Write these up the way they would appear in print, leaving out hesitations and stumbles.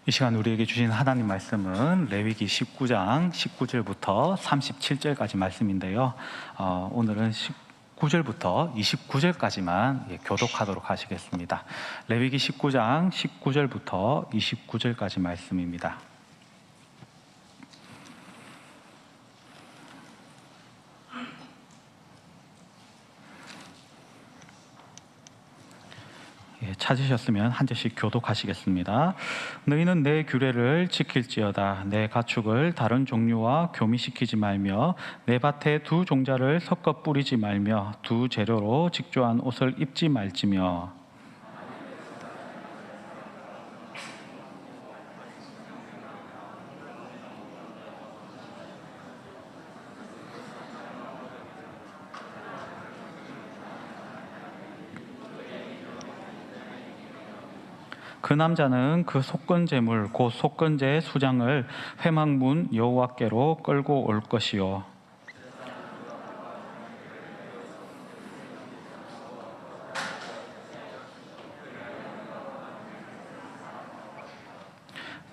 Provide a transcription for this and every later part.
이 시간 우리에게 주신 하나님 말씀은 레위기 19장 19절부터 37절까지 말씀인데요. 오늘은 19절부터 29절까지만 교독하도록 하시겠습니다. 레위기 19장 19절부터 29절까지 말씀입니다. 찾으셨으면 한 절씩 교독하시겠습니다. 너희는 내 규례를 지킬지어다. 내 가축을 다른 종류와 교미시키지 말며 내 밭에 두 종자를 섞어 뿌리지 말며 두 재료로 직조한 옷을 입지 말지며 그 남자는 그 속건제물 곧 속건제의 수장을 회막문 여호와께로 끌고 올 것이요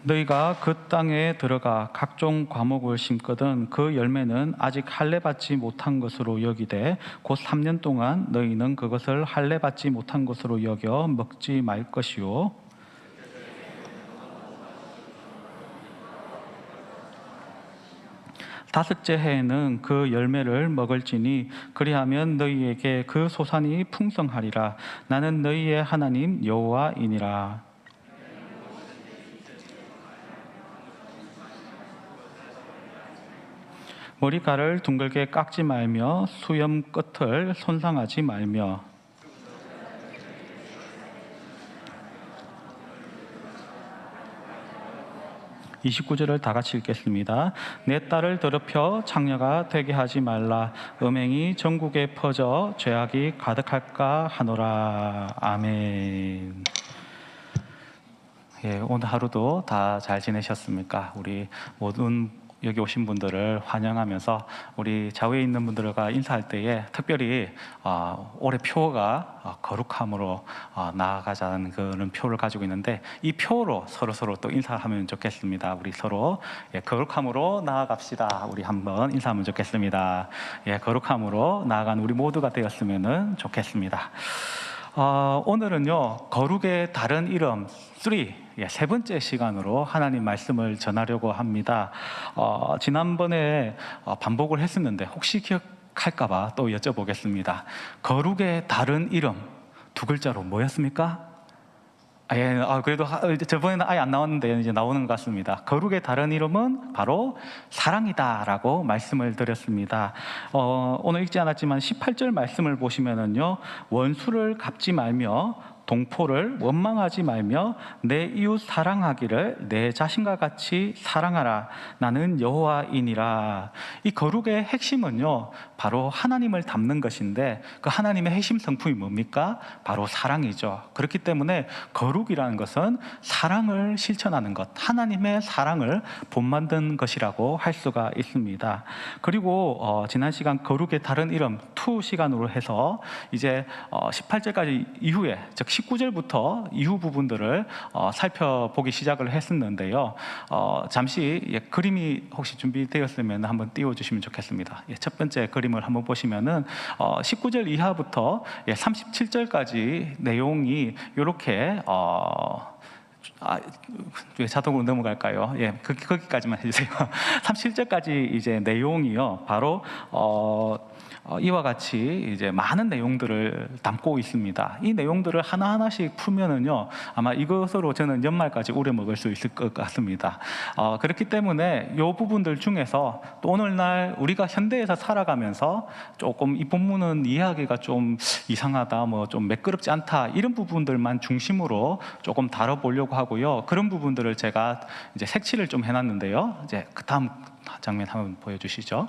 너희가 그 땅에 들어가 각종 과목을 심거든 그 열매는 아직 할례 받지 못한 것으로 여기되 곧 3년 동안 너희는 그것을 할례 받지 못한 것으로 여겨 먹지 말 것이요 다섯째 해에는 그 열매를 먹을지니 그리하면 너희에게 그 소산이 풍성하리라. 나는 너희의 하나님 여호와이니라. 머리카락을 둥글게 깎지 말며 수염 끝을 손상하지 말며 29절을 다 같이 읽겠습니다. 내 딸을 더럽혀 창녀가 되게 하지 말라. 음행이 전국에 퍼져 죄악이 가득할까 하노라. 아멘. 오늘 하루도 다 잘 지내셨습니까? 우리 모든 여기 오신 분들을 환영하면서 우리 좌우에 있는 분들과 인사할 때에 특별히 올해 표가 거룩함으로 나아가자는 그런 표를 가지고 있는데 이 표로 서로 또 인사하면 좋겠습니다. 우리 서로 거룩함으로 나아갑시다. 우리 한번 인사하면 좋겠습니다. 거룩함으로 나아간 우리 모두가 되었으면 좋겠습니다. 오늘은요 거룩의 다른 이름 3세 번째 시간으로 하나님 말씀을 전하려고 합니다. 지난번에 반복을 했었는데 혹시 기억할까봐 또 여쭤보겠습니다. 거룩의 다른 이름 두 글자로 뭐였습니까? 그래도 저번에는 아예 안 나왔는데 이제 나오는 것 같습니다. 거룩의 다른 이름은 바로 사랑이다라고 말씀을 드렸습니다. 오늘 읽지 않았지만 18절 말씀을 보시면은요, 원수를 갚지 말며 동포를 원망하지 말며 내 이웃 사랑하기를 내 자신과 같이 사랑하라. 나는 여호와이니라. 이 거룩의 핵심은요 바로 하나님을 닮는 것인데 그 하나님의 핵심 성품이 뭡니까? 바로 사랑이죠. 그렇기 때문에 거룩이라는 것은 사랑을 실천하는 것, 하나님의 사랑을 본받는 것이라고 할 수가 있습니다. 그리고 지난 시간 거룩의 다른 이름 2 시간으로 해서 이제 18절까지 이후에 즉 19절부터 이후 부분들을 살펴보기 시작을 했었는데요. 잠시 그림이 혹시 준비되었으면 한번 띄워주시면 좋겠습니다. 첫 번째 그림을 한번 보시면은 19절 이하부터 37절까지 내용이 이렇게 왜 자동으로 넘어갈까요? 거기까지만 해주세요. 37절까지 이제 내용이요, 바로 이와 같이 이제 많은 내용들을 담고 있습니다. 이 내용들을 하나하나씩 풀면은요, 아마 이것으로 저는 연말까지 오래 먹을 수 있을 것 같습니다. 그렇기 때문에 이 부분들 중에서 또 오늘날 우리가 현대에서 살아가면서 조금 이 본문은 이해하기가 좀 이상하다, 뭐 좀 매끄럽지 않다, 이런 부분들만 중심으로 조금 다뤄보려고 하고요. 그런 부분들을 제가 이제 색칠을 좀 해놨는데요. 이제 그 다음 장면 한번 보여주시죠.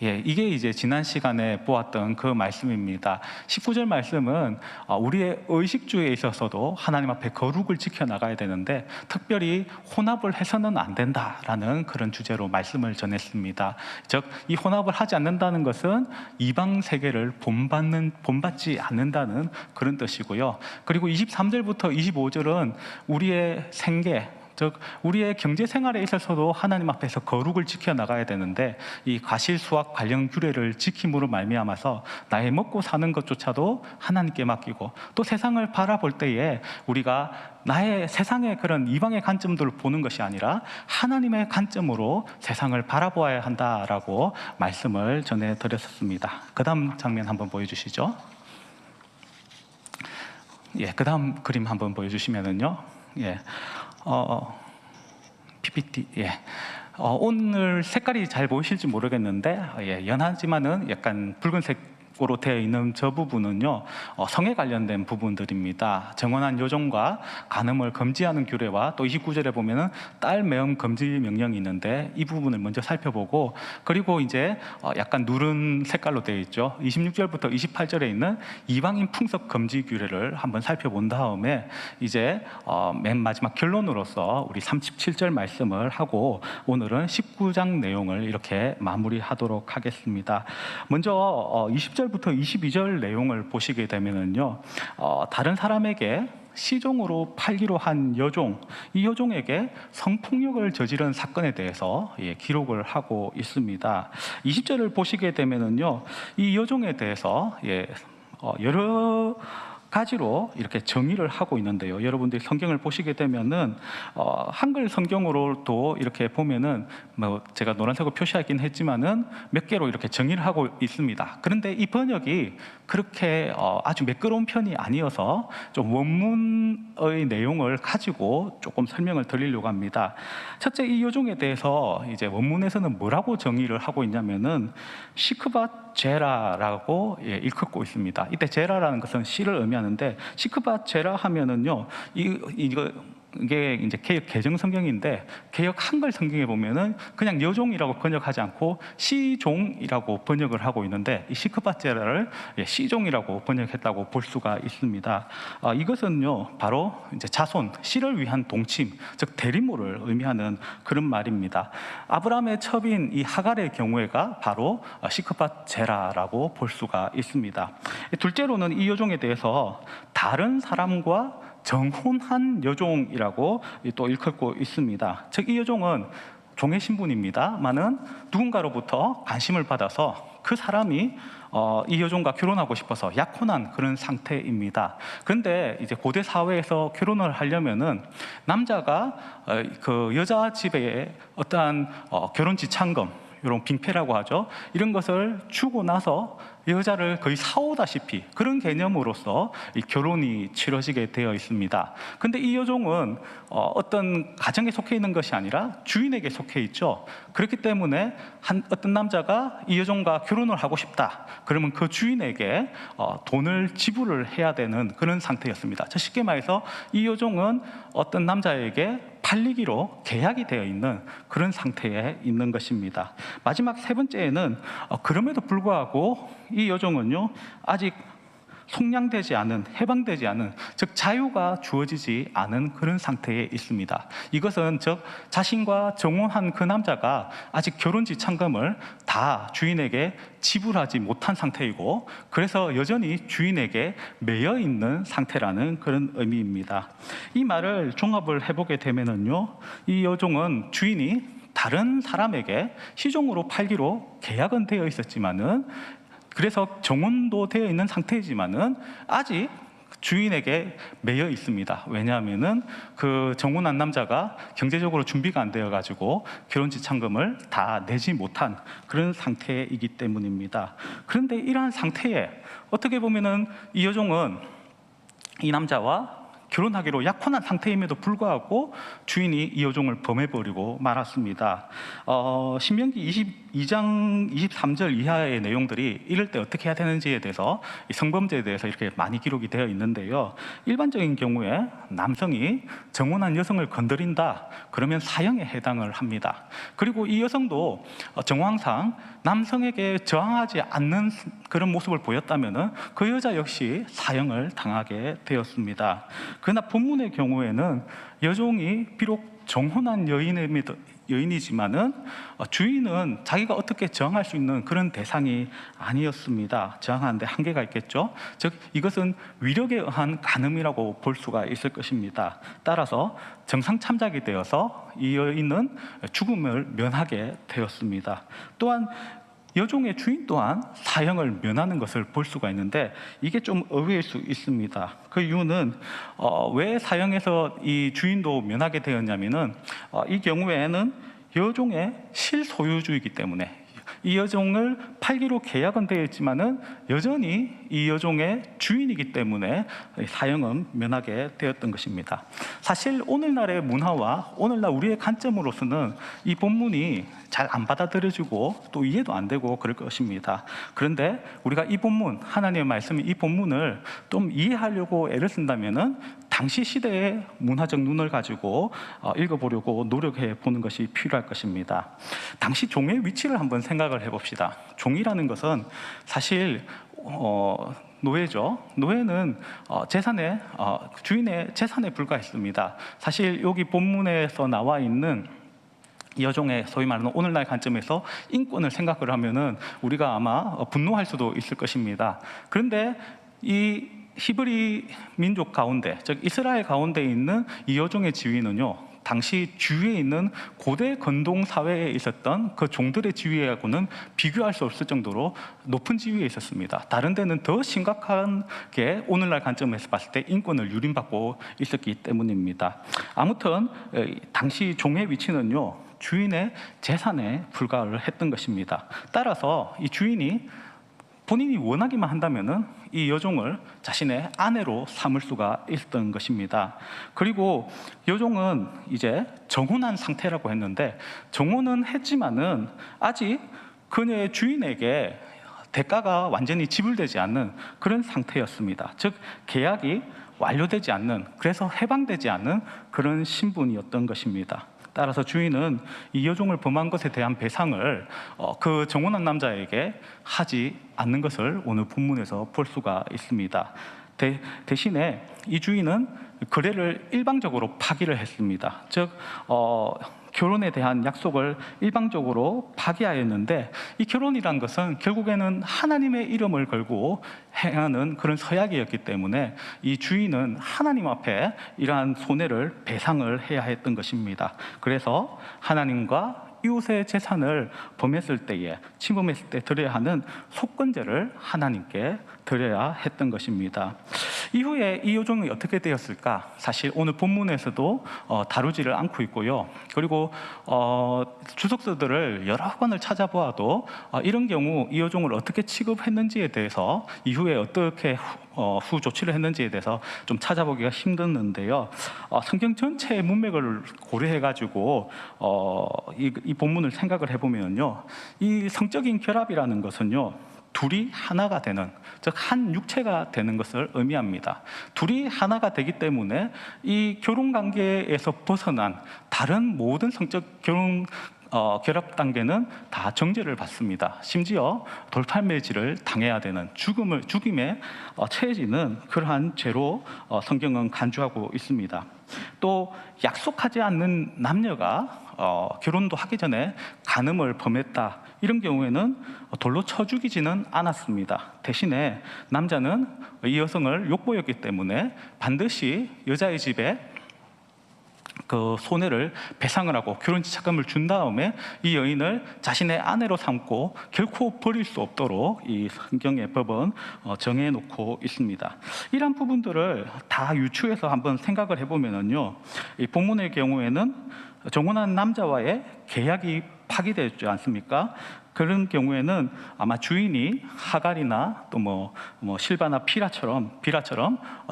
예, 이게 이제 지난 시간에 보았던 그 말씀입니다. 19절 말씀은 우리의 의식주에 있어서도 하나님 앞에 거룩을 지켜나가야 되는데 특별히 혼합을 해서는 안 된다라는 그런 주제로 말씀을 전했습니다. 즉, 이 혼합을 하지 않는다는 것은 이방 세계를 본받지 않는다는 그런 뜻이고요. 그리고 23절부터 25절은 우리의 생계, 즉 우리의 경제 생활에 있어서도 하나님 앞에서 거룩을 지켜나가야 되는데 이 과실수확 관련 규례를 지킴으로 말미암아서 나의 먹고 사는 것조차도 하나님께 맡기고 또 세상을 바라볼 때에 우리가 나의 세상의 그런 이방의 관점들을 보는 것이 아니라 하나님의 관점으로 세상을 바라보아야 한다라고 말씀을 전해드렸습니다. 그 다음 장면 한번 보여주시죠. 예, 그 다음 그림 한번 보여주시면은요. 예. PPT. 예. 오늘 색깔이 잘 보이실지 모르겠는데, 예, 연하지만은 약간 붉은색으로 되어 있는 저 부분은요, 성에 관련된 부분들입니다. 정원한 요정과 간음을 금지하는 규례와 또 29절에 보면은 딸 매음 금지 명령이 있는데 이 부분을 먼저 살펴보고, 그리고 이제 약간 누른 색깔로 되어 있죠. 26절부터 28절에 있는 이방인 풍습 금지 규례를 한번 살펴본 다음에 이제 맨 마지막 결론으로서 우리 37절 말씀을 하고 오늘은 19장 내용을 이렇게 마무리하도록 하겠습니다. 먼저 20절부터 22절 내용을 보시게 되면은요, 다른 사람에게 시종으로 팔기로 한 여종, 이 여종에게 성폭력을 저지른 사건에 대해서 기록을 하고 있습니다. 20절을 보시게 되면은요, 이 여종에 대해서 여러 가지로 이렇게 정의를 하고 있는데요. 여러분들이 성경을 보시게 되면은 한글 성경으로도 이렇게 보면은 뭐 제가 노란색으로 표시하긴 했지만은 몇 개로 이렇게 정의를 하고 있습니다. 그런데 이 번역이 그렇게 아주 매끄러운 편이 아니어서 좀 원문의 내용을 가지고 조금 설명을 드리려고 합니다. 첫째, 이 여종에 대해서 이제 원문에서는 뭐라고 정의를 하고 있냐면은 시크밧 제라라고 일컫고 있습니다. 이때 제라라는 것은 씨를 의미하는데 시크밧 제라 하면은요, 이게 이제 개역 개정 성경인데 개역 한글 성경에 보면은 그냥 여종이라고 번역하지 않고 시종이라고 번역을 하고 있는데 이 시크밧 제라를 시종이라고 번역했다고 볼 수가 있습니다. 이것은요 바로 이제 자손, 씨를 위한 동침, 즉 대리모를 의미하는 그런 말입니다. 아브라함의 첩인 이 하갈의 경우에가 바로 시크밧 제라라고 볼 수가 있습니다. 둘째로는 이 여종에 대해서 다른 사람과 정혼한 여종이라고 또 일컫고 있습니다. 즉 이 여종은 종의 신분입니다만은 누군가로부터 관심을 받아서 그 사람이 이 여종과 결혼하고 싶어서 약혼한 그런 상태입니다. 그런데 이제 고대 사회에서 결혼을 하려면은 남자가 그 여자 집에 어떠한 결혼 지참금, 이런 빙패라고 하죠. 이런 것을 주고 나서 여자를 거의 사오다시피 그런 개념으로서 이 결혼이 치러지게 되어 있습니다. 근데 이 여종은 어떤 가정에 속해 있는 것이 아니라 주인에게 속해 있죠. 그렇기 때문에 어떤 남자가 이 여종과 결혼을 하고 싶다 그러면 그 주인에게 돈을 지불을 해야 되는 그런 상태였습니다. 쉽게 말해서 이 여종은 어떤 남자에게 팔리기로 계약이 되어 있는 그런 상태에 있는 것입니다. 마지막 세 번째에는 그럼에도 불구하고 이 여종은요 아직 속량되지 않은, 해방되지 않은, 즉 자유가 주어지지 않은 그런 상태에 있습니다. 이것은 즉 자신과 정혼한 그 남자가 아직 결혼 지참금을 다 주인에게 지불하지 못한 상태이고 그래서 여전히 주인에게 매여 있는 상태라는 그런 의미입니다. 이 말을 종합을 해보게 되면은요, 이 여종은 주인이 다른 사람에게 시종으로 팔기로 계약은 되어 있었지만은 그래서 정혼도 되어 있는 상태이지만은 아직 주인에게 매여 있습니다. 왜냐하면은 그 정혼한 남자가 경제적으로 준비가 안 되어 가지고 결혼 지참금을 다 내지 못한 그런 상태이기 때문입니다. 그런데 이러한 상태에 어떻게 보면은 이 여종은 이 남자와 결혼하기로 약혼한 상태임에도 불구하고 주인이 이 여종을 범해버리고 말았습니다. 신명기 22장 23절 이하의 내용들이 이럴 때 어떻게 해야 되는지에 대해서, 이 성범죄에 대해서 이렇게 많이 기록이 되어 있는데요. 일반적인 경우에 남성이 정혼한 여성을 건드린다 그러면 사형에 해당을 합니다. 그리고 이 여성도 정황상 남성에게 저항하지 않는 그런 모습을 보였다면 그 여자 역시 사형을 당하게 되었습니다. 그러나 본문의 경우에는 여종이 비록 정혼한 여인이지만은 주인은 자기가 어떻게 저항할 수 있는 그런 대상이 아니었습니다. 저항하는데 한계가 있겠죠. 즉 이것은 위력에 의한 간음이라고 볼 수가 있을 것입니다. 따라서 정상 참작이 되어서 이 여인은 죽음을 면하게 되었습니다. 또한 여종의 주인 또한 사형을 면하는 것을 볼 수가 있는데 이게 좀 의외일 수 있습니다. 그 이유는 왜 사형에서 이 주인도 면하게 되었냐면은 이 경우에는 여종의 실소유주이기 때문에 이 여종을 팔기로 계약은 되어 있지만은 여전히 이 여종의 주인이기 때문에 사형은 면하게 되었던 것입니다. 사실 오늘날의 문화와 오늘날 우리의 관점으로서는 이 본문이 잘 안 받아들여지고 또 이해도 안 되고 그럴 것입니다. 그런데 우리가 이 본문, 하나님의 말씀이 이 본문을 좀 이해하려고 애를 쓴다면은 당시 시대의 문화적 눈을 가지고 읽어보려고 노력해 보는 것이 필요할 것입니다. 당시 종의 위치를 한번 생각을 해봅시다. 종이라는 것은 사실 노예죠. 노예는 주인의 재산에 불과했습니다. 사실 여기 본문에서 나와 있는 여종의 소위 말하는 오늘날 관점에서 인권을 생각을 하면은 우리가 아마 분노할 수도 있을 것입니다. 그런데 이 히브리 민족 가운데, 즉 이스라엘 가운데 있는 이 여종의 지위는요, 당시 주위에 있는 고대 건동 사회에 있었던 그 종들의 지위하고는 비교할 수 없을 정도로 높은 지위에 있었습니다. 다른 데는 더 심각한 게 오늘날 관점에서 봤을 때 인권을 유린받고 있었기 때문입니다. 아무튼 당시 종의 위치는요, 주인의 재산에 불과를 했던 것입니다. 따라서 이 주인이 본인이 원하기만 한다면은 이 여종을 자신의 아내로 삼을 수가 있었던 것입니다. 그리고 여종은 이제 정혼한 상태라고 했는데, 정혼은 했지만은 아직 그녀의 주인에게 대가가 완전히 지불되지 않는 그런 상태였습니다. 즉 계약이 완료되지 않는, 그래서 해방되지 않는 그런 신분이었던 것입니다. 따라서 주인은 이 여종을 범한 것에 대한 배상을 그 정혼한 남자에게 하지 않는 것을 오늘 본문에서 볼 수가 있습니다. 대신에 이 주인은 거래를 일방적으로 파기를 했습니다. 즉 결혼에 대한 약속을 일방적으로 파기하였는데, 이 결혼이란 것은 결국에는 하나님의 이름을 걸고 행하는 그런 서약이었기 때문에 이 주인은 하나님 앞에 이러한 손해를 배상을 해야 했던 것입니다. 그래서 하나님과 이웃의 재산을 범했을 때에, 침범했을 때 드려야 하는 속건제를 하나님께 드려야 했던 것입니다. 이후에 이 여종이 어떻게 되었을까? 사실 오늘 본문에서도 다루지를 않고 있고요. 그리고 주석서들을 여러 권을 찾아보아도 이런 경우 이 여종을 어떻게 취급했는지에 대해서, 이후에 어떻게 후 조치를 했는지에 대해서 좀 찾아보기가 힘들었는데요. 성경 전체의 문맥을 고려해가지고 이 본문을 생각을 해보면요, 이 성적인 결합이라는 것은요, 둘이 하나가 되는, 즉 한 육체가 되는 것을 의미합니다. 둘이 하나가 되기 때문에 이 결혼 관계에서 벗어난 다른 모든 성적 결합 단계는 다 정죄를 받습니다. 심지어 돌팔매질을 당해야 되는 죽임에 처해지는 그러한 죄로 성경은 간주하고 있습니다. 또 약속하지 않는 남녀가 결혼도 하기 전에 간음을 범했다, 이런 경우에는 돌로 쳐 죽이지는 않았습니다. 대신에 남자는 이 여성을 욕보였기 때문에 반드시 여자의 집에 그 손해를 배상을 하고 결혼 지참금을 준 다음에 이 여인을 자신의 아내로 삼고 결코 버릴 수 없도록 이 성경의 법은 정해놓고 있습니다. 이런 부분들을 다 유추해서 한번 생각을 해보면요, 이 본문의 경우에는 정혼한 남자와의 계약이 파기되지 않습니까? 그런 경우에는 아마 주인이 하갈이나 또 실바나 비라처럼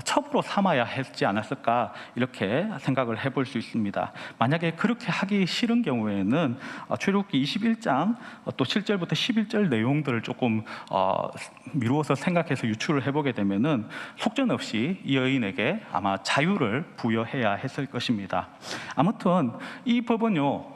첩으로 삼아야 했지 않았을까, 이렇게 생각을 해볼 수 있습니다. 만약에 그렇게 하기 싫은 경우에는 출애굽기 21장 또 7절부터 11절 내용들을 조금 미루어서 생각해서 유추를 해보게 되면은 속전없이 이 여인에게 아마 자유를 부여해야 했을 것입니다. 아무튼 이 법은요,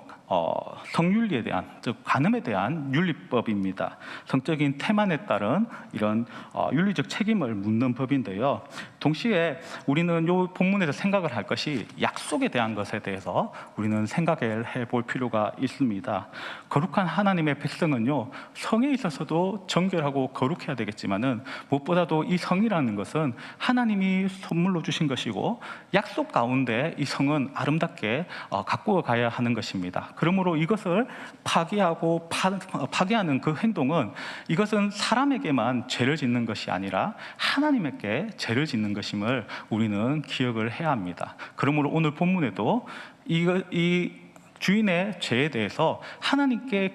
성윤리에 대한, 즉 간음에 대한 윤리법입니다. 성적인 태만에 따른 이런 윤리적 책임을 묻는 법인데요. 동시에 우리는 이 본문에서 생각을 할 것이 약속에 대한 것에 대해서 우리는 생각을 해볼 필요가 있습니다. 거룩한 하나님의 백성은요, 성에 있어서도 정결하고 거룩해야 되겠지만은 무엇보다도 이 성이라는 것은 하나님이 선물로 주신 것이고 약속 가운데 이 성은 아름답게 가꾸어 가야 하는 것입니다. 그러므로 이것을 파기하고 파괴하는 그 행동은, 이것은 사람에게만 죄를 짓는 것이 아니라 하나님에게 죄를 짓는 것임을 우리는 기억을 해야 합니다. 그러므로 오늘 본문에도 이 주인의 죄에 대해서 하나님께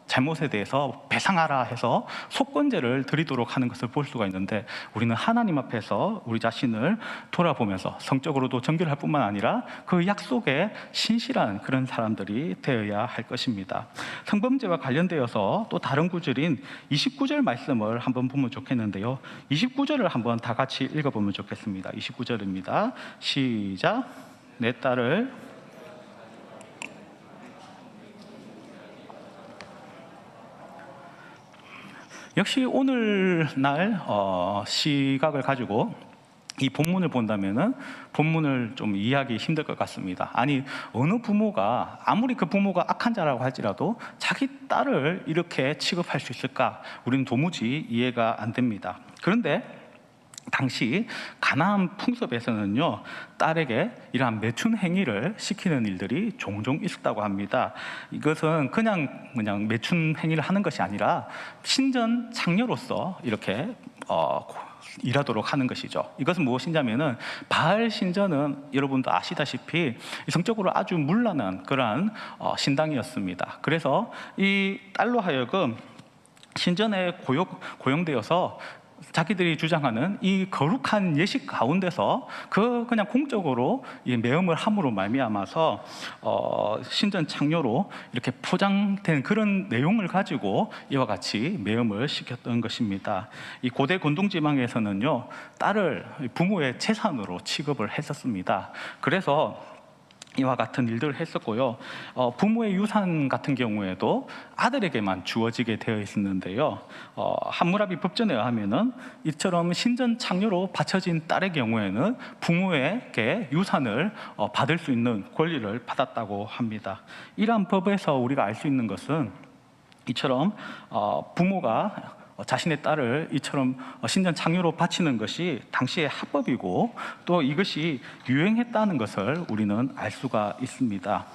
잘못에 대해서 배상하라 해서 속건제를 드리도록 하는 것을 볼 수가 있는데, 우리는 하나님 앞에서 우리 자신을 돌아보면서 성적으로도 정결할 뿐만 아니라 그 약속에 신실한 그런 사람들이 되어야 할 것입니다. 성범죄와 관련되어서 또 다른 구절인 29절 말씀을 한번 보면 좋겠는데요, 29절을 한번 다 같이 읽어보면 좋겠습니다. 29절입니다. 시작. 내 딸을 역시 오늘날 시각을 가지고 이 본문을 본다면은 본문을 좀 이해하기 힘들 것 같습니다. 아니, 어느 부모가 아무리 그 부모가 악한 자라고 할지라도 자기 딸을 이렇게 취급할 수 있을까? 우리는 도무지 이해가 안 됩니다. 그런데 당시 가나안 풍습에서는요, 딸에게 이러한 매춘 행위를 시키는 일들이 종종 있었다고 합니다. 이것은 그냥 매춘 행위를 하는 것이 아니라 신전 창녀로서 이렇게 일하도록 하는 것이죠. 이것은 무엇이냐면은 바알 신전은 여러분도 아시다시피 성적으로 아주 문란한 그러한 신당이었습니다. 그래서 이 딸로 하여금 신전에 고용되어서 자기들이 주장하는 이 거룩한 예식 가운데서 그냥 공적으로 매음을 함으로 말미암아서 신전 창녀로 이렇게 포장된 그런 내용을 가지고 이와 같이 매음을 시켰던 것입니다. 이 고대 권동지방에서는요, 딸을 부모의 재산으로 취급을 했었습니다. 그래서 이와 같은 일들을 했었고요. 부모의 유산 같은 경우에도 아들에게만 주어지게 되어 있었는데요. 함무라비 법전에 의하면은 이처럼 신전 창녀로 바쳐진 딸의 경우에는 부모에게 유산을 받을 수 있는 권리를 받았다고 합니다. 이러한 법에서 우리가 알 수 있는 것은 이처럼 부모가 자신의 딸을 이처럼 신전 창녀로 바치는 것이 당시의 합법이고 또 이것이 유행했다는 것을 우리는 알 수가 있습니다.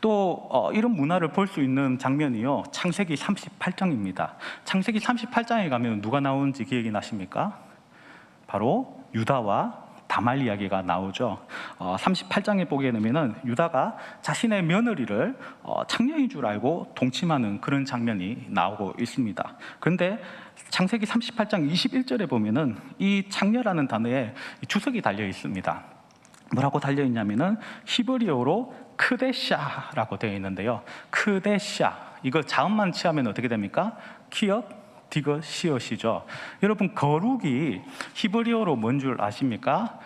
또 이런 문화를 볼 수 있는 장면이요, 창세기 38장입니다. 창세기 38장에 가면 누가 나오는지 기억이 나십니까? 바로 유다와 다말 이야기가 나오죠. 38장에 보게 되면은 유다가 자신의 며느리를 창녀인 줄 알고 동침하는 그런 장면이 나오고 있습니다. 그런데 창세기 38장 21절에 보면은 이 창녀라는 단어에 주석이 달려 있습니다. 뭐라고 달려 있냐면은 히브리어로 크데샤라고 되어 있는데요. 크데샤, 이거 자음만 취하면 어떻게 됩니까? 키역 디귿 시옷이죠. 여러분, 거룩이 히브리어로 뭔 줄 아십니까?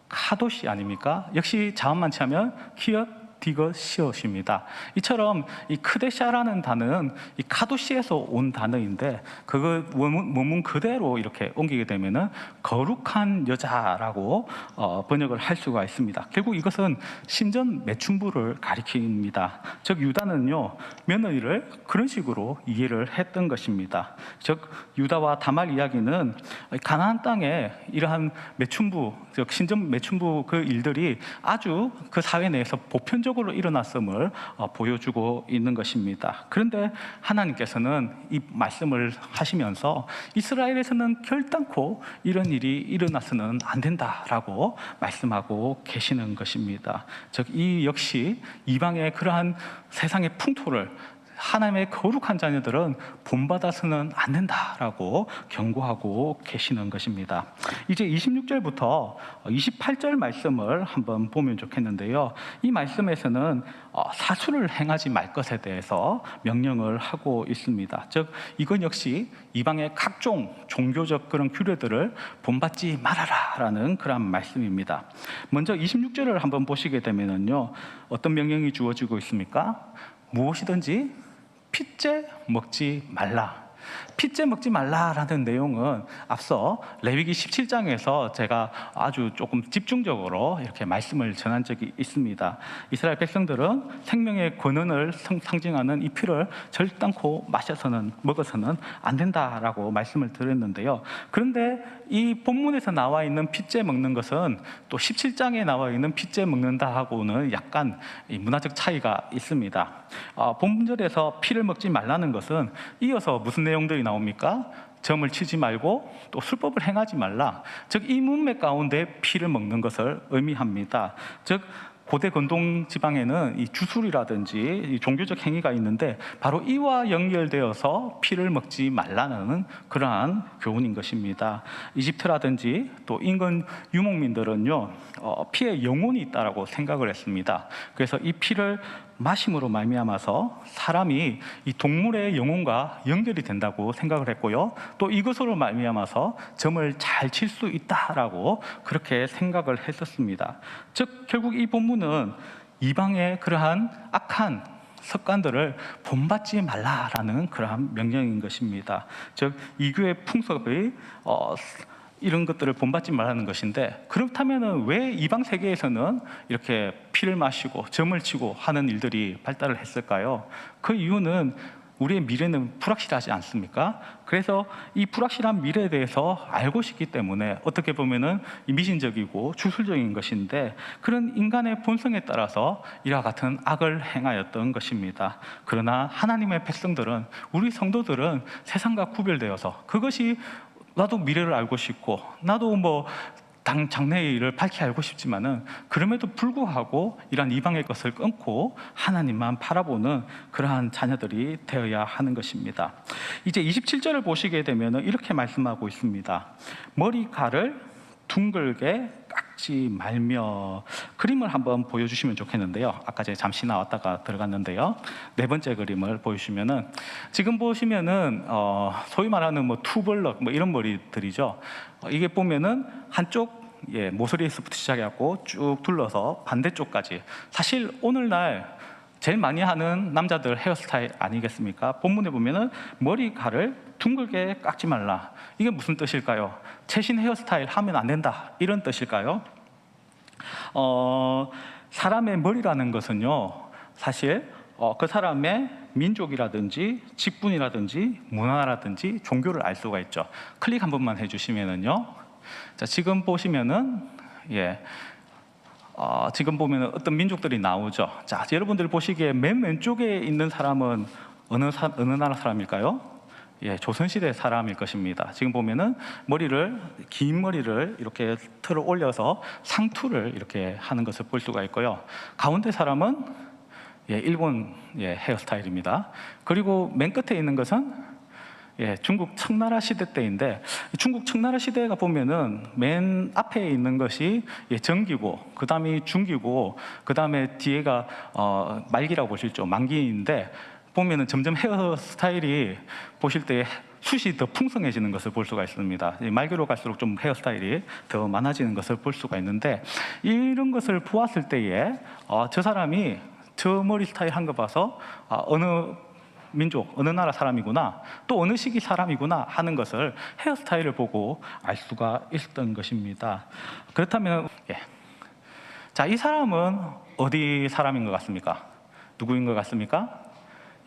카도시 아닙니까? 역시 자음만 취하면 키역 디귿 시옷입니다. 이처럼 이 크데샤라는 단어는 이 카도시에서 온 단어인데 그거 원문 그대로 이렇게 옮기게 되면은 거룩한 여자라고 번역을 할 수가 있습니다. 결국 이것은 신전 매춘부를 가리킵니다. 즉 유다는요, 며느리를 그런 식으로 이해를 했던 것입니다. 즉 유다와 다말 이야기는 가나안 땅에 이러한 매춘부, 즉 신전 매춘부 그 일들이 아주 그 사회 내에서 보편적으로 필연적으로 일어났음을 보여주고 있는 것입니다. 그런데 하나님께서는 이 말씀을 하시면서 이스라엘에서는 결단코 이런 일이 일어나서는 안 된다라고 말씀하고 계시는 것입니다. 즉, 이 역시 이방의 그러한 세상의 풍토를 하나님의 거룩한 자녀들은 본받아서는 안 된다라고 경고하고 계시는 것입니다. 이제 26절부터 28절 말씀을 한번 보면 좋겠는데요. 이 말씀에서는 사수를 행하지 말 것에 대해서 명령을 하고 있습니다. 즉, 이건 역시 이방의 각종 종교적 그런 규례들을 본받지 말아라라는 그런 말씀입니다. 먼저 26절을 한번 보시게 되면요, 어떤 명령이 주어지고 있습니까? 무엇이든지 핏째 먹지 말라. 핏째 먹지 말라라는 내용은 앞서 레위기 17장에서 제가 아주 조금 집중적으로 이렇게 말씀을 전한 적이 있습니다. 이스라엘 백성들은 생명의 권한을 상징하는 이 피를 절단코 먹어서는 안 된다라고 말씀을 드렸는데요. 그런데 이 본문에서 나와 있는 핏째 먹는 것은 또 17장에 나와 있는 핏째 먹는다 하고는 약간 문화적 차이가 있습니다. 본절에서 피를 먹지 말라는 것은 이어서 무슨 내용들이 나옵니까? 점을 치지 말고 또 술법을 행하지 말라. 즉, 이 문맥 가운데 피를 먹는 것을 의미합니다. 즉, 고대 건동 지방에는 이 주술이라든지 이 종교적 행위가 있는데 바로 이와 연결되어서 피를 먹지 말라는 그러한 교훈인 것입니다. 이집트라든지 또 인근 유목민들은요, 피에 영혼이 있다라고 생각을 했습니다. 그래서 이 피를 마심으로 말미암아서 사람이 이 동물의 영혼과 연결이 된다고 생각을 했고요, 또 이것으로 말미암아서 점을 잘 칠 수 있다라고 그렇게 생각을 했었습니다. 즉, 결국 이 본문은 이방의 그러한 악한 습관들을 본받지 말라라는 그러한 명령인 것입니다. 즉, 이교의 풍습의 이런 것들을 본받지 말라는 것인데, 그렇다면 왜 이방 세계에서는 이렇게 피를 마시고 점을 치고 하는 일들이 발달을 했을까요? 그 이유는 우리의 미래는 불확실하지 않습니까? 그래서 이 불확실한 미래에 대해서 알고 싶기 때문에 어떻게 보면은 미신적이고 주술적인 것인데, 그런 인간의 본성에 따라서 이와 같은 악을 행하였던 것입니다. 그러나 하나님의 백성들은, 우리 성도들은 세상과 구별되어서 그것이 나도 미래를 알고 싶고 나도 장래의 일을 밝히 알고 싶지만은 그럼에도 불구하고 이러한 이방의 것을 끊고 하나님만 바라보는 그러한 자녀들이 되어야 하는 것입니다. 이제 27절을 보시게 되면 이렇게 말씀하고 있습니다. 머리칼을 둥글게 깎지 말며. 그림을 한번 보여주시면 좋겠는데요. 아까 제가 잠시 나왔다가 들어갔는데요. 네 번째 그림을 보여주시면은, 지금 보시면은 소위 말하는 투블럭 이런 머리들이죠. 이게 보면은 한쪽 모서리에서부터 시작해갖고 쭉 둘러서 반대쪽까지, 사실 오늘날 제일 많이 하는 남자들 헤어스타일 아니겠습니까? 본문에 보면은 머리칼을 둥글게 깎지 말라. 이게 무슨 뜻일까요? 최신 헤어스타일 하면 안 된다, 이런 뜻일까요? 사람의 머리라는 것은요, 사실 그 사람의 민족이라든지 직분이라든지 문화라든지 종교를 알 수가 있죠. 클릭 한 번만 해주시면은요, 자, 지금 보시면은 지금 보면 어떤 민족들이 나오죠. 자, 여러분들 보시기에 맨 왼쪽에 있는 사람은 어느 나라 사람일까요? 조선시대 사람일 것입니다. 지금 보면은 긴 머리를 이렇게 틀어 올려서 상투를 이렇게 하는 것을 볼 수가 있고요. 가운데 사람은 일본 헤어스타일입니다. 그리고 맨 끝에 있는 것은 중국 청나라 시대 때인데, 중국 청나라 시대가 보면은 맨 앞에 있는 것이 정기고, 그 다음이 중기고, 그 다음에 뒤에가 말기라고 보실죠. 만기인데, 보면은 점점 헤어스타일이 보실 때 숱이 더 풍성해지는 것을 볼 수가 있습니다. 말기로 갈수록 좀 헤어스타일이 더 많아지는 것을 볼 수가 있는데, 이런 것을 보았을 때에 저 사람이 저 머리 스타일 한 거 봐서 어느 민족, 어느 나라 사람이구나, 또 어느 시기 사람이구나 하는 것을 헤어스타일을 보고 알 수가 있었던 것입니다. 그렇다면 자, 이 사람은 어디 사람인 것 같습니까? 누구인 것 같습니까?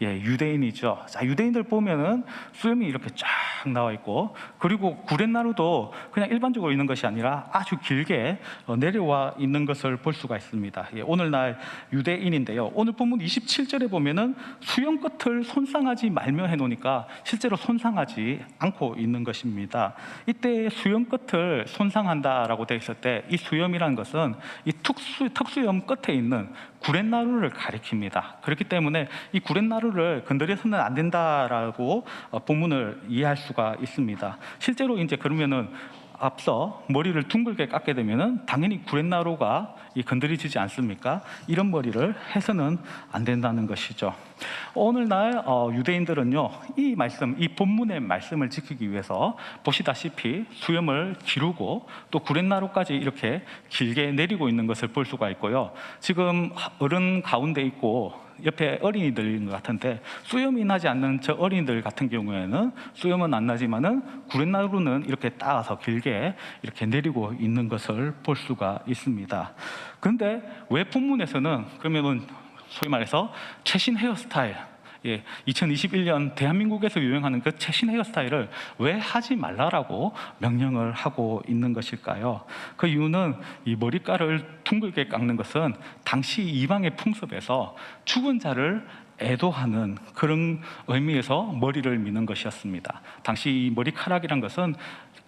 유대인이죠. 자, 유대인들 보면은 수염이 이렇게 쫙 나와 있고, 그리고 구렛나루도 그냥 일반적으로 있는 것이 아니라 아주 길게 내려와 있는 것을 볼 수가 있습니다. 오늘날 유대인인데요. 오늘 본문 27절에 보면은 수염 끝을 손상하지 말며 해놓으니까 실제로 손상하지 않고 있는 것입니다. 이때 수염 끝을 손상한다라고 되어 있을 때 이 수염이라는 것은 이 턱수염 끝에 있는 구렛나루를 가리킵니다. 그렇기 때문에 이 구렛나루를 건드려서는 안 된다라고 본문을 이해할 수가 있습니다. 실제로 이제 그러면은 앞서 머리를 둥글게 깎게 되면은 당연히 구렛나루가 건드려지지 않습니까? 이런 머리를 해서는 안 된다는 것이죠. 오늘날 유대인들은요, 이 말씀, 이 본문의 말씀을 지키기 위해서 보시다시피 수염을 기르고 또 구렛나루까지 이렇게 길게 내리고 있는 것을 볼 수가 있고요. 지금 어른 가운데 있고 옆에 어린이들인 것 같은데, 수염이 나지 않는 저 어린이들 같은 경우에는 수염은 안 나지만은 구렛나루는 이렇게 따서 길게 이렇게 내리고 있는 것을 볼 수가 있습니다. 그런데 왜 본문에서는 그러면은 소위 말해서 최신 헤어스타일, 2021년 대한민국에서 유행하는 그 최신 헤어스타일을 왜 하지 말라라고 명령을 하고 있는 것일까요? 그 이유는 이 머리카락을 둥글게 깎는 것은 당시 이방의 풍습에서 죽은 자를 애도하는 그런 의미에서 머리를 미는 것이었습니다. 당시 이 머리카락이란 것은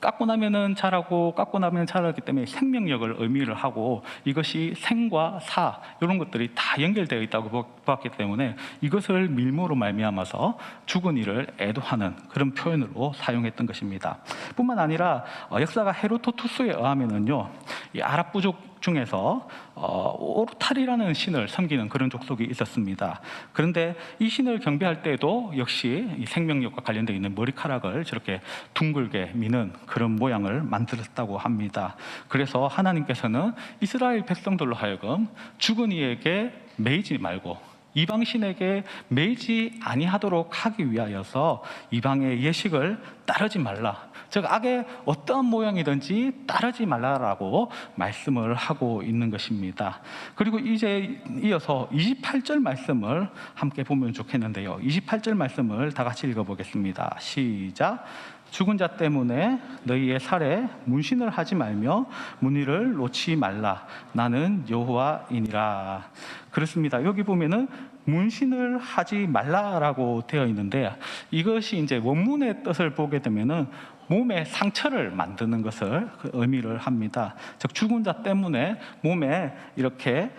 깎고 나면은 자라고 깎고 나면 자라기 때문에 생명력을 의미를 하고, 이것이 생과 사 이런 것들이 다 연결되어 있다고 보았기 때문에 이것을 밀모로 말미암아서 죽은 이를 애도하는 그런 표현으로 사용했던 것입니다. 뿐만 아니라 역사가 헤로도투스에 의하면은요, 이 아랍 부족 중에서 오르탈이라는 신을 섬기는 그런 족속이 있었습니다. 그런데 이 신을 경배할 때에도 역시 이 생명력과 관련되어 있는 머리카락을 저렇게 둥글게 미는 그런 모양을 만들었다고 합니다. 그래서 하나님께서는 이스라엘 백성들로 하여금 죽은 이에게 매이지 말고 이방신에게 매이지 아니하도록 하기 위하여서 이방의 예식을 따르지 말라, 즉 악의 어떠한 모양이든지 따르지 말라라고 말씀을 하고 있는 것입니다. 그리고 이제 이어서 28절 말씀을 함께 보면 좋겠는데요. 28절 말씀을 다 같이 읽어보겠습니다. 시작. 죽은 자 때문에 너희의 살에 문신을 하지 말며 무늬를 놓지 말라. 나는 여호와이니라. 그렇습니다. 여기 보면은 문신을 하지 말라라고 되어 있는데, 이것이 이제 원문의 뜻을 보게 되면은 몸에 상처를 만드는 것을 의미를 합니다. 즉 죽은 자 때문에 몸에 이렇게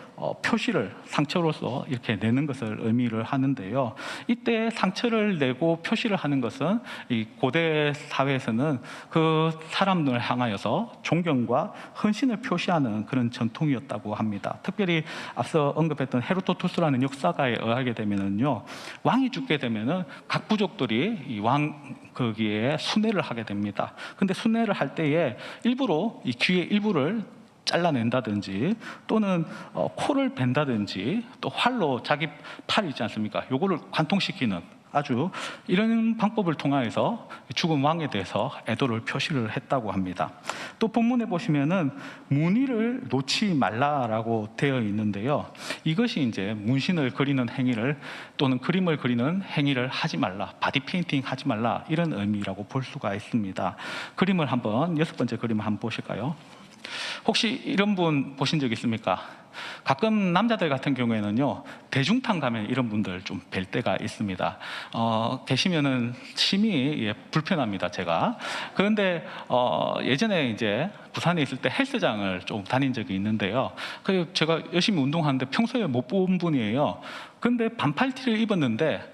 표시를 상처로서 이렇게 내는 것을 의미를 하는데요. 이때 상처를 내고 표시를 하는 것은 이 고대 사회에서는 그 사람을 향하여서 존경과 헌신을 표시하는 그런 전통이었다고 합니다. 특별히 앞서 언급했던 헤로도투스라는 역사가에 의하게 되면은요, 왕이 죽게 되면은 각 부족들이 이 왕 거기에 순례를 하게 됩니다. 근데 순례를 할 때에 일부러 이 귀의 일부를 잘라낸다든지 또는 코를 벤다든지 또 활로 자기 팔 있지 않습니까? 요거를 관통시키는 아주 이런 방법을 통하여서 죽은 왕에 대해서 애도를 표시를 했다고 합니다. 또 본문에 보시면은 무늬를 놓지 말라라고 되어 있는데요. 이것이 이제 문신을 그리는 행위를 또는 그림을 그리는 행위를 하지 말라, 바디 페인팅 하지 말라, 이런 의미라고 볼 수가 있습니다. 그림을 한번 6번째 그림을 한번 보실까요? 혹시 이런 분 보신 적 있습니까? 가끔 남자들 같은 경우에는요, 대중탕 가면 이런 분들 좀 뵐 때가 있습니다. 계시면은 심히 불편합니다, 제가. 그런데 예전에 이제 부산에 있을 때 헬스장을 좀 다닌 적이 있는데요. 그래서 제가 열심히 운동하는데 평소에 못 본 분이에요. 그런데 반팔티를 입었는데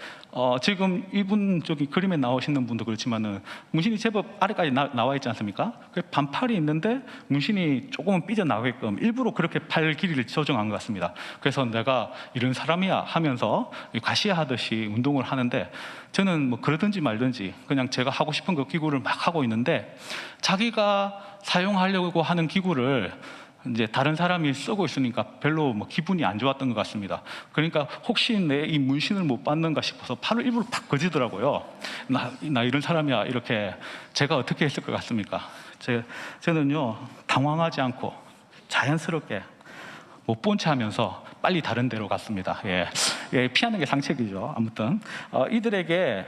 지금 이분 저기 그림에 나오시는 분도 그렇지만은 문신이 제법 아래까지 나와 있지 않습니까? 반팔이 있는데 문신이 조금은 삐져나오게끔 일부러 그렇게 팔 길이를 조정한 것 같습니다. 그래서 내가 이런 사람이야 하면서 과시하듯이 운동을 하는데, 저는 뭐 그러든지 말든지 그냥 제가 하고 싶은 그 기구를 막 하고 있는데, 자기가 사용하려고 하는 기구를 이제 다른 사람이 쓰고 있으니까 별로 뭐 기분이 안 좋았던 것 같습니다. 그러니까 혹시 내 이 문신을 못 받는가 싶어서 팔을 일부러 팍 거지더라고요. 나 이런 사람이야, 이렇게. 제가 어떻게 했을 것 같습니까? 저는요, 당황하지 않고 자연스럽게 못 본 채 하면서 빨리 다른 데로 갔습니다. 피하는 게 상책이죠. 아무튼 이들에게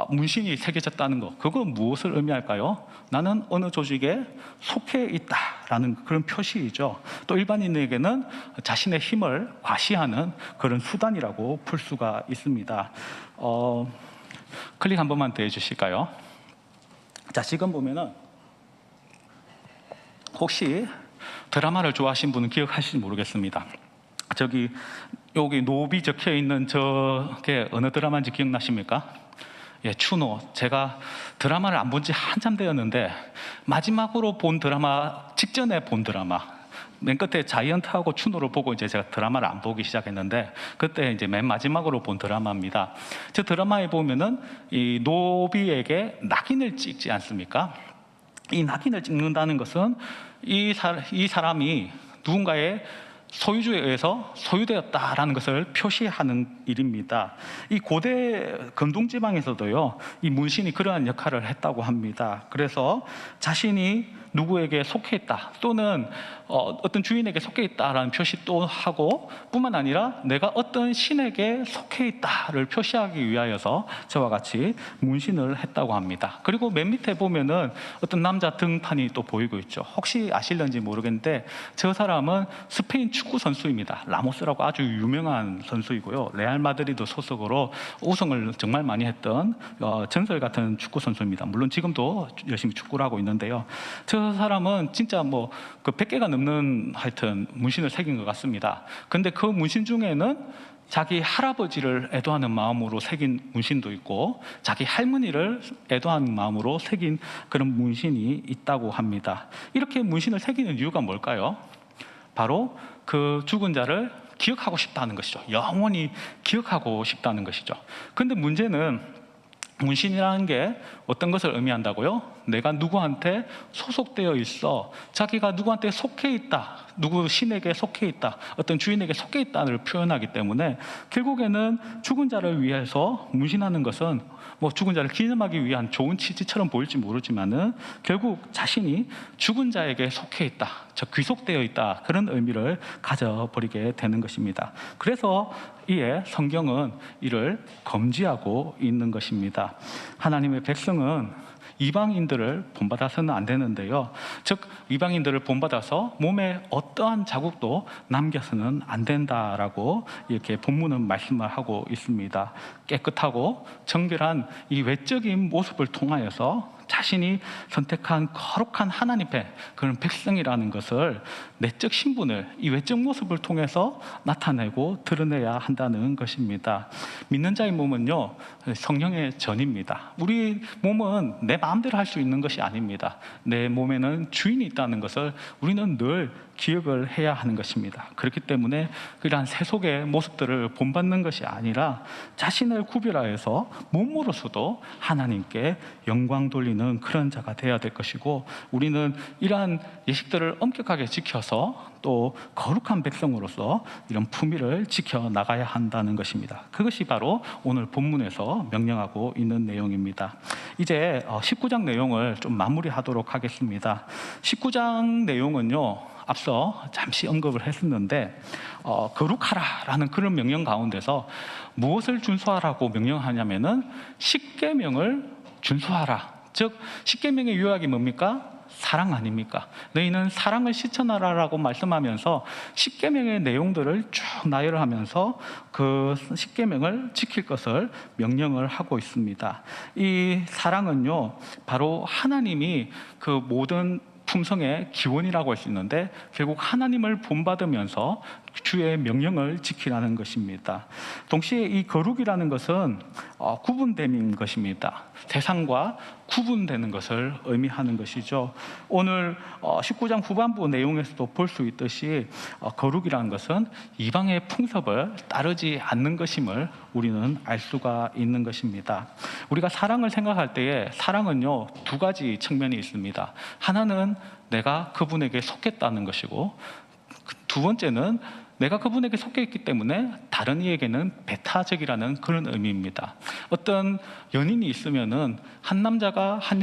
문신이 새겨졌다는 것, 그건 무엇을 의미할까요? 나는 어느 조직에 속해 있다라는 그런 표시이죠. 또 일반인에게는 자신의 힘을 과시하는 그런 수단이라고 풀 수가 있습니다. 클릭 한 번만 더 해주실까요? 자, 지금 보면은 혹시 드라마를 좋아하시는 분은 기억하실지 모르겠습니다. 여기 노비 적혀 있는 저게 어느 드라마인지 기억나십니까? 추노. 제가 드라마를 안 본 지 한참 되었는데 마지막으로 본 드라마, 직전에 본 드라마, 맨 끝에 자이언트하고 추노를 보고 이제 제가 드라마를 안 보기 시작했는데, 그때 이제 맨 마지막으로 본 드라마입니다. 저 드라마에 보면은 이 노비에게 낙인을 찍지 않습니까? 이 낙인을 찍는다는 것은 이 사람이 누군가의 소유주에 의해서 소유되었다라는 것을 표시하는 일입니다. 이 고대 금동지방에서도요, 이 문신이 그러한 역할을 했다고 합니다. 그래서 자신이 누구에게 속해 있다, 또는 어떤 주인에게 속해 있다라는 표시 또 하고, 뿐만 아니라 내가 어떤 신에게 속해 있다를 표시하기 위하여서 저와 같이 문신을 했다고 합니다. 그리고 맨 밑에 보면은 어떤 남자 등판이 또 보이고 있죠. 혹시 아실런지 모르겠는데 저 사람은 스페인 축구 선수입니다. 라모스라고 아주 유명한 선수이고요, 레알 마드리드 소속으로 우승을 정말 많이 했던 전설 같은 축구 선수입니다. 물론 지금도 열심히 축구를 하고 있는데요, 저 사람은 진짜 그 100개가 넘는 하여튼 문신을 새긴 것 같습니다. 근데 그 문신 중에는 자기 할아버지를 애도하는 마음으로 새긴 문신도 있고, 자기 할머니를 애도하는 마음으로 새긴 그런 문신이 있다고 합니다. 이렇게 문신을 새기는 이유가 뭘까요? 바로 그 죽은 자를 기억하고 싶다는 것이죠. 영원히 기억하고 싶다는 것이죠. 근데 문제는 문신이라는 게 어떤 것을 의미한다고요? 내가 누구한테 소속되어 있어, 자기가 누구한테 속해 있다, 누구 신에게 속해 있다, 어떤 주인에게 속해 있다를 표현하기 때문에 결국에는 죽은 자를 위해서 문신하는 것은 죽은 자를 기념하기 위한 좋은 취지처럼 보일지 모르지만은 결국 자신이 죽은 자에게 속해 있다, 즉 귀속되어 있다, 그런 의미를 가져버리게 되는 것입니다. 그래서 이에 성경은 이를 금지하고 있는 것입니다. 하나님의 백성은 이방인들을 본받아서는 안 되는데요, 즉 이방인들을 본받아서 몸에 어떠한 자국도 남겨서는 안 된다라고 이렇게 본문은 말씀을 하고 있습니다. 깨끗하고 정결한 이 외적인 모습을 통하여서 자신이 선택한 거룩한 하나님의 그런 백성이라는 것을, 내적 신분을 이 외적 모습을 통해서 나타내고 드러내야 한다는 것입니다. 믿는 자의 몸은요, 성령의 전입니다. 우리 몸은 내 마음대로 할 수 있는 것이 아닙니다. 내 몸에는 주인이 있다는 것을 우리는 늘 기억을 해야 하는 것입니다. 그렇기 때문에 그러한 세속의 모습들을 본받는 것이 아니라 자신을 구별하여서 몸으로서도 하나님께 영광 돌리는 그런 자가 되어야 될 것이고, 우리는 이러한 예식들을 엄격하게 지켜서 또 거룩한 백성으로서 이런 품위를 지켜나가야 한다는 것입니다. 그것이 바로 오늘 본문에서 명령하고 있는 내용입니다. 이제 19장 내용을 좀 마무리하도록 하겠습니다. 19장 내용은요, 앞서 잠시 언급을 했었는데 거룩하라라는 그런 명령 가운데서 무엇을 준수하라고 명령하냐면은 십계명을 준수하라. 즉 십계명의 요약이 뭡니까? 사랑 아닙니까? 너희는 사랑을 실천하라라고 말씀하면서 십계명의 내용들을 쭉 나열하면서 그 십계명을 지킬 것을 명령을 하고 있습니다. 이 사랑은요, 바로 하나님이 그 모든 품성의 기원이라고 할 수 있는데, 결국 하나님을 본받으면서 주의 명령을 지키라는 것입니다. 동시에 이 거룩이라는 것은 구분됨인 것입니다. 세상과 구분되는 것을 의미하는 것이죠. 오늘 19장 후반부 내용에서도 볼 수 있듯이 거룩이라는 것은 이방의 풍습을 따르지 않는 것임을 우리는 알 수가 있는 것입니다. 우리가 사랑을 생각할 때에 사랑은요, 두 가지 측면이 있습니다. 하나는 내가 그분에게 속했다는 것이고, 두 번째는 내가 그분에게 속해 있기 때문에 다른 이에게는 배타적이라는 그런 의미입니다. 어떤 연인이 있으면은 한 남자가 한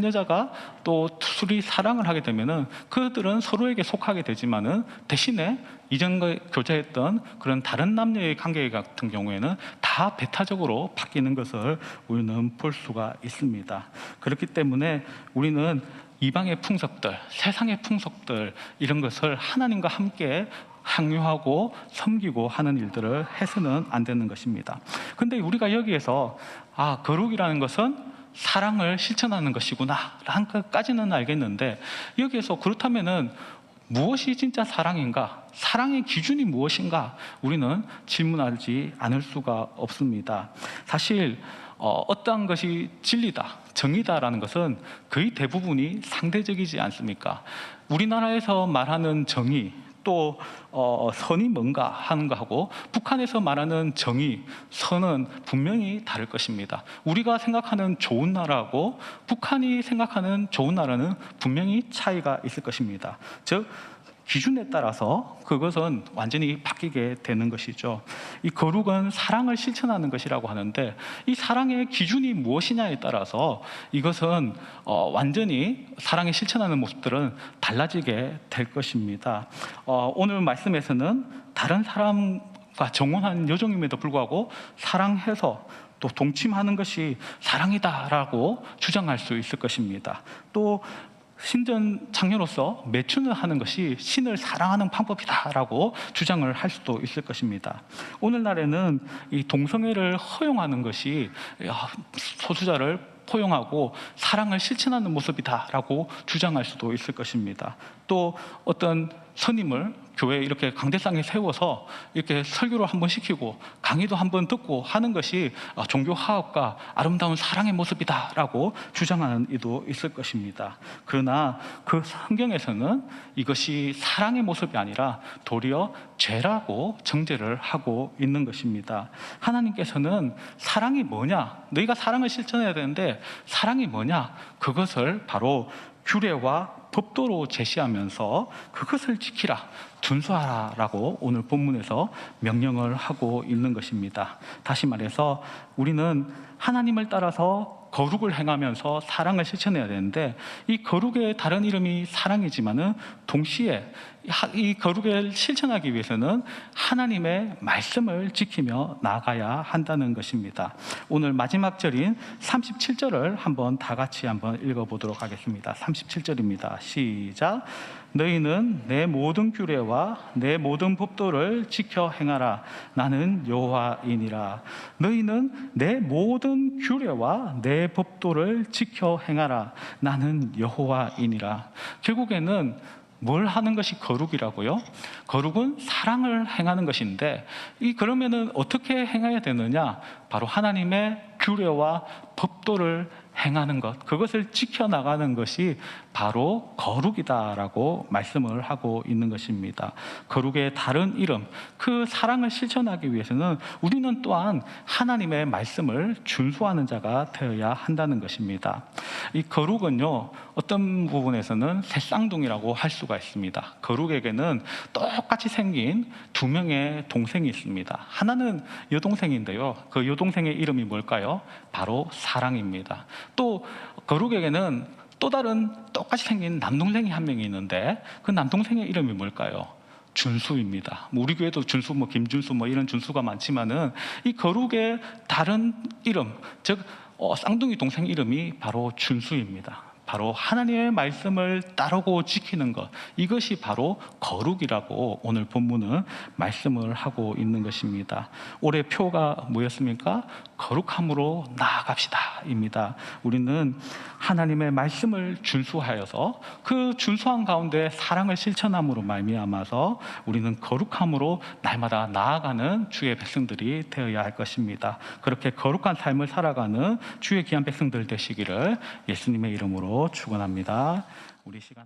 여자가 또 둘이 사랑을 하게 되면은 그들은 서로에게 속하게 되지만은 대신에 이전과 교제했던 그런 다른 남녀의 관계 같은 경우에는 다 배타적으로 바뀌는 것을 우리는 볼 수가 있습니다. 그렇기 때문에 우리는 이방의 풍속들, 세상의 풍속들 이런 것을 하나님과 함께 향유하고 섬기고 하는 일들을 해서는 안 되는 것입니다. 근데 우리가 여기에서 거룩이라는 것은 사랑을 실천하는 것이구나 한 것까지는 알겠는데, 여기에서 그렇다면은 무엇이 진짜 사랑인가? 사랑의 기준이 무엇인가? 우리는 질문하지 않을 수가 없습니다. 사실 어떠한 것이 진리다, 정의다라는 것은 거의 대부분이 상대적이지 않습니까? 우리나라에서 말하는 정의, 또 선이 뭔가 하는 거하고 북한에서 말하는 정의, 선은 분명히 다를 것입니다. 우리가 생각하는 좋은 나라하고 북한이 생각하는 좋은 나라는 분명히 차이가 있을 것입니다. 즉 기준에 따라서 그것은 완전히 바뀌게 되는 것이죠. 이 거룩은 사랑을 실천하는 것이라고 하는데, 이 사랑의 기준이 무엇이냐에 따라서 이것은 완전히 사랑을 실천하는 모습들은 달라지게 될 것입니다. 오늘 말씀에서는 다른 사람과 정혼한 여종임에도 불구하고 사랑해서 또 동침하는 것이 사랑이다라고 주장할 수 있을 것입니다. 또 신전 장녀로서 매춘을 하는 것이 신을 사랑하는 방법이다라고 주장을 할 수도 있을 것입니다. 오늘날에는 이 동성애를 허용하는 것이 소수자를 포용하고 사랑을 실천하는 모습이다라고 주장할 수도 있을 것입니다. 또 어떤 스님을 교회에 이렇게 강대상에 세워서 이렇게 설교를 한번 시키고 강의도 한번 듣고 하는 것이 종교화합과 아름다운 사랑의 모습이다라고 주장하는 이도 있을 것입니다. 그러나 그 성경에서는 이것이 사랑의 모습이 아니라 도리어 죄라고 정죄를 하고 있는 것입니다. 하나님께서는 사랑이 뭐냐? 너희가 사랑을 실천해야 되는데 사랑이 뭐냐? 그것을 바로 규례와 법도로 제시하면서 그것을 지키라, 준수하라라고 오늘 본문에서 명령을 하고 있는 것입니다. 다시 말해서 우리는 하나님을 따라서 거룩을 행하면서 사랑을 실천해야 되는데, 이 거룩의 다른 이름이 사랑이지만은 동시에 이 거룩을 실천하기 위해서는 하나님의 말씀을 지키며 나아가야 한다는 것입니다. 오늘 마지막 절인 37절을 한번 다 같이 한번 읽어보도록 하겠습니다. 37절입니다. 시작. 너희는 내 모든 규례와 내 모든 법도를 지켜 행하라. 나는 여호와이니라. 너희는 내 모든 규례와 내 법도를 지켜 행하라. 나는 여호와이니라. 결국에는 뭘 하는 것이 거룩이라고요? 거룩은 사랑을 행하는 것인데, 그러면은 어떻게 행해야 되느냐? 바로 하나님의 규례와 법도를 행하는 것, 그것을 지켜나가는 것이 바로 거룩이다라고 말씀을 하고 있는 것입니다. 거룩의 다른 이름, 그 사랑을 실천하기 위해서는 우리는 또한 하나님의 말씀을 준수하는 자가 되어야 한다는 것입니다. 이 거룩은요, 어떤 부분에서는 새쌍둥이라고 할 수가 있습니다. 거룩에게는 똑같이 생긴 두 명의 동생이 있습니다. 하나는 여동생인데요, 그 여동생의 이름이 뭘까요? 바로 사랑입니다. 또 거룩에게는 또 다른 똑같이 생긴 남동생이 한 명이 있는데, 그 남동생의 이름이 뭘까요? 준수입니다. 우리 교회도 준수, 김준수 이런 준수가 많지만은 이 거룩의 다른 이름, 즉 쌍둥이 동생 이름이 바로 준수입니다. 바로 하나님의 말씀을 따르고 지키는 것, 이것이 바로 거룩이라고 오늘 본문은 말씀을 하고 있는 것입니다. 올해 표가 뭐였습니까? 거룩함으로 나아갑시다 입니다. 우리는 하나님의 말씀을 준수하여서 그 준수한 가운데 사랑을 실천함으로 말미암아서 우리는 거룩함으로 날마다 나아가는 주의 백성들이 되어야 할 것입니다. 그렇게 거룩한 삶을 살아가는 주의 귀한 백성들 되시기를 예수님의 이름으로 축원합니다. 우리 시간